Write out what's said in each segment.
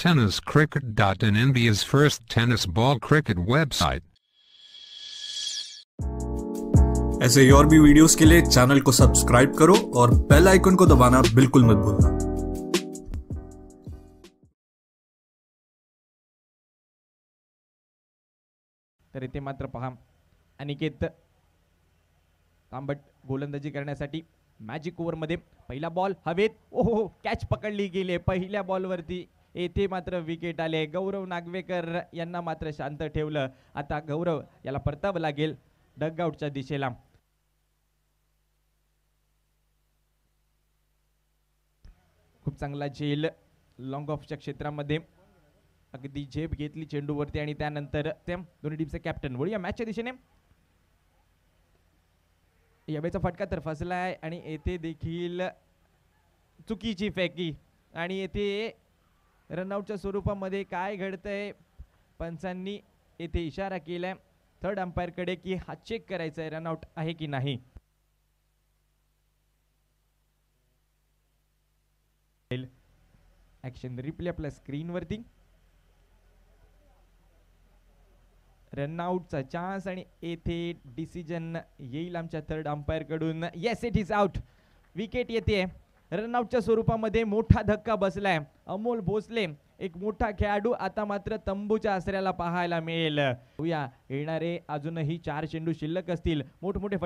tenniscricket.in, India's first tennis ball cricket website. ऐसे ही और भी वीडियोस के लिए चैनल को सब्सक्राइब करो और बेल आइकन को दबाना बिल्कुल मत भूलना। तर इथे मात्र पहा अनिकेत तांबट गोलंदाजी करण्यासाठी मॅजिक ओव्हरमध्ये पहिला बॉल हवेत, ओहो कॅच पकडली गेली पहिल्या बॉलवरती। येथे मात्र विकेट आले। गौरव नागवेकर यांना मात्र शांत ठेवलं। आता गौरव याला परतावं लागेल डगआउटच्या दिशेला। खूप चांगला झेल लॉंग ऑफच्या क्षेत्रामध्ये अगदी झेप घेतली चेंडूवरती आणि त्यानंतर ते दोन्ही टीमचे कॅप्टन वळूया मॅचच्या दिशेने। यावेळेचा फटका तर फसलाय आणि येथे देखील चुकीची फेकी आणि येथे रनआउटच्या स्वरूपामध्ये काय घडतंय, पंचांनी येथे इशारा केलाय थर्ड अंपायर कडे की हा चेक करायचा आहे रनआउट आहे की नाही। ऍक्शन रिप्ले आपल्या स्क्रीन वरती। रनआउटचा चान्स आणि येथे डिसिजन येईल आमच्या थर्ड अंपायर कडून। Yes it is out. Wicket येते रनआउटच्या स्वरूपामध्ये। मोठा धक्का बसलाय। अमोल भोसले एक मोठा खेळाडू आता मात्र तंबूच्या आसऱ्याला पाहायला मिळेल। येणारे अजूनही 4 चेंडू शिल्लक असतील। मोठमोठे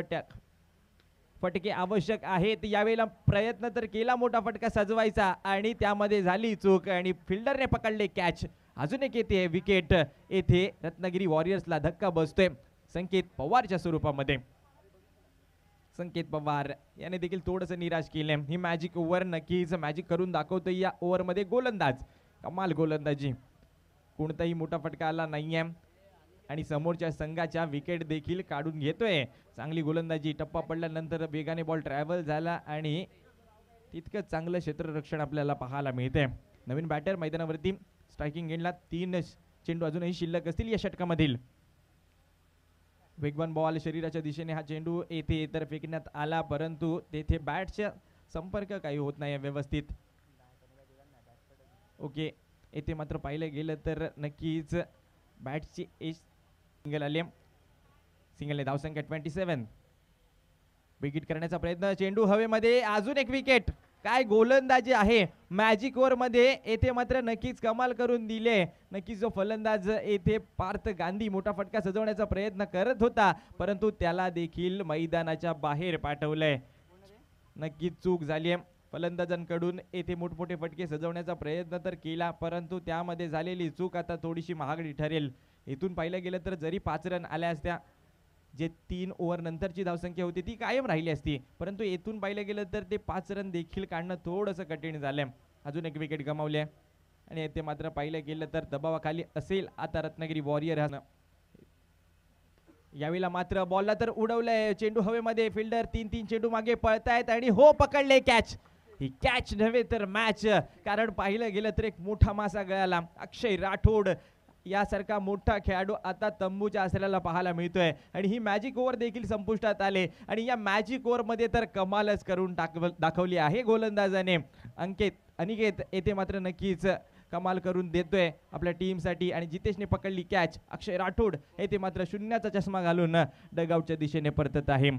फटके आवश्यक आहेत। यावेळेला प्रयत्न तर केला मोठा फटका सजवायचा आणि त्यामध्ये झाली चूक आणि फिल्डरने पकडले कॅच। अजून एक येते विकेट। येथे रत्नागिरी वॉरियर्सला धक्का बसतोय संकेत पवारच्या स्वरूपामध्ये। संकेत पवार याने देखील थोडंसं निराश केले। ही मॅजिक ओव्हर नक्कीच मॅजिक करून दाखवतोय या ओव्हरमध्ये गोलंदाज। कमाल गोलंदाजी, कोणताही मोठा फटका आला नाहीये आणि समोरच्या संघाच्या विकेट देखील काढून घेतोय। चांगली गोलंदाजी, टप्पा पडल्यानंतर वेगाने बॉल ट्रॅव्हल झाला आणि तितकं चांगलं क्षेत्ररक्षण आपल्याला पाहायला मिळते। नवीन बॅटर मैदानावरती स्ट्रायकिंग एंडला 3 चेंडू अजूनही शिल्लक असतील या षटकामधील। वेगवान बॉल शरीराच्या दिशेने हा चेंडू येथे तर फेकण्यात आला परंतु तेथे बॅटच्या संपर्क काही होत नाही व्यवस्थित। ओके, येथे मात्र पाहिलं गेलं तर नक्कीच बॅटची एज सिंगल आले। सिंगलने धावसंख्या 27। विकेट करण्याचा प्रयत्न, चेंडू हवेमध्ये, अजून एक विकेट। काय गोलंदाजी आहे मॅजिक ओव्हर मध्ये। येथे मात्र नक्कीच कमाल करून दिले। नक्कीच जो फलंदाज येथे पार्थ गांधी मोठा फटका सजवण्याचा प्रयत्न करत होता परंतु त्याला देखील मैदानाच्या बाहेर पाठवलंय। नक्कीच चूक झाली आहे फलंदाजांकडून। येथे मोठमोठे फटके सजवण्याचा प्रयत्न तर केला परंतु त्यामध्ये झालेली चूक आता थोडीशी महागडी ठरेल। इथून पाहिलं गेलं तर जरी 5 रन आल्या असत्या, जे 3 ओव्हर नंतरची धावसंख्या होती ती कायम राहिली असती परंतु येथून पाहिलं गेलं तर ते 5 रन देखील काढणं थोडंसं कठीण झालंय। अजून एक विकेट गमावली आणि येथे मात्र पाहिलं गेलं तर दबावाखाली असेल आता रत्नागिरी वॉरियर। यावेळेला मात्र बॉलला तर उडवलंय, चेंडू हवेमध्ये, फिल्डर 3 चेंडू मागे पळतायत आणि हो पकडले कॅच। ही कॅच नव्हे तर मॅच, कारण पाहिलं गेलं तर एक मोठा मासा गळाला। अक्षय राठोड यासारखा मोठा खेळाडू आता तंबूच्या आसऱ्याला पाहायला मिळतोय आणि ही मॅजिक ओव्हर देखील संपुष्टात आले आणि या मॅजिक ओव्हर मध्ये तर कमालच करून दाखवली आहे गोलंदाजाने। अनिकेत येथे मात्र नक्कीच कमाल करून देतोय आपल्या टीमसाठी आणि जितेशने पकडली कॅच। अक्षय राठोड येथे मात्र शून्याचा चष्मा घालून डगआउटच्या दिशेने परतत आहे।